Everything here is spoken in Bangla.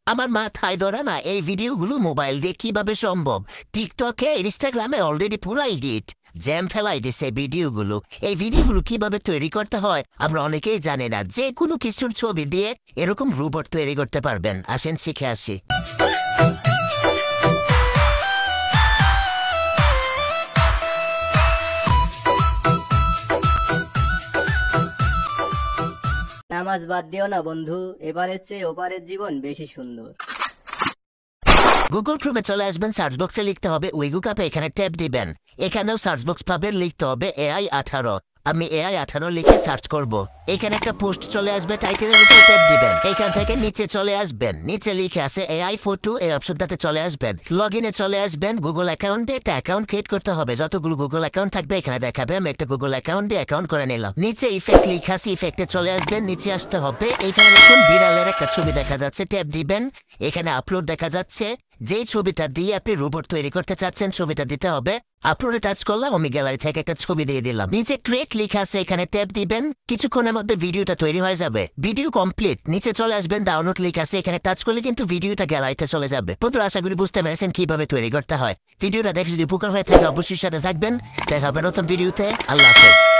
আমার মাথায় ধরে না এই ভিডিওগুলো মোবাইল দিয়ে কিভাবে সম্ভব। টিকটকে ইনস্টাগ্রামে অলরেডি পুরো এডিট জ্যাম ফেলাই দিছে ভিডিওগুলো। এই ভিডিওগুলো কিভাবে তৈরি করতে হয় আমরা অনেকেই জানি না। যে কোনো কিছুর ছবি দিয়ে এরকম রোবট তৈরি করতে পারবেন। আসেন শিখে আসি। নামাজ বাদ দিও না বন্ধু, এবারের চেয়ে ওপারের জীবন বেশি সুন্দর। গুগল ক্রোমে চলে আসবেন, সার্চ বক্সে লিখতে হবে উইগুক অ্যাপে, এখানে ট্যাপ দিবেন। এখানেও সার্চ বক্স পাবেন, লিখতে হবে AI18। আমি AI18 লিখে সার্চ করব। এখানে একটা পোস্ট চলে আসবে, টাইটেলের উপর ট্যাপ দিবেন। এখান থেকে নিচে চলে আসবেন, নিচে লিখে আছে AI ফটো, এই অপশনটাতে চলে আসবেন। লগইনে চলে আসবেন। গুগল অ্যাকাউন্টে একটা অ্যাকাউন্ট ক্রিয়েট করতে হবে। যতগুলো গুগল অ্যাকাউন্ট থাকবে এখানে দেখাবে। আমি একটা গুগল অ্যাকাউন্ট দিয়ে অ্যাকাউন্ট করে নিলাম। নিচে ইফেক্ট লিখা আছে, ইফেক্টে চলে আসবেন, নিচে আসতে হবে। এখানে দেখুন বিড়ালের একটা ছবি দেখা যাচ্ছে, ট্যাপ দিবেন। এখানে আপলোড দেখা যাচ্ছে। যেই ছবিটা দিয়ে আপনি রোবট তৈরি করতে চাচ্ছেন ছবিটা দিতে হবে। আপলোডে টাচ করলাম, আমি গ্যালারি থেকে একটা ছবি দিয়ে দিলাম। নিচে ক্রিয়েট লেখা আছে, এখানে ট্যাপ দিবেন। কিছুক্ষণের মধ্যে ভিডিওটা তৈরি হয়ে যাবে। Video complete. নিচে চলে আসবেন, ডাউনলোড লেখা আছে, এখানে টাচ করলে কিন্তু ভিডিওটা গ্যালারিতে চলে যাবে। বন্ধুরা আশা করি বুঝতে পেরেছেন কিভাবে তৈরি করতে হয়। ভিডিওটা দেখে যদি উপকার হয়ে থাকে অবশ্যই সাথে থাকবেন। দেখা হবে নতুন ভিডিওতে। আল্লাহ হাফেজ।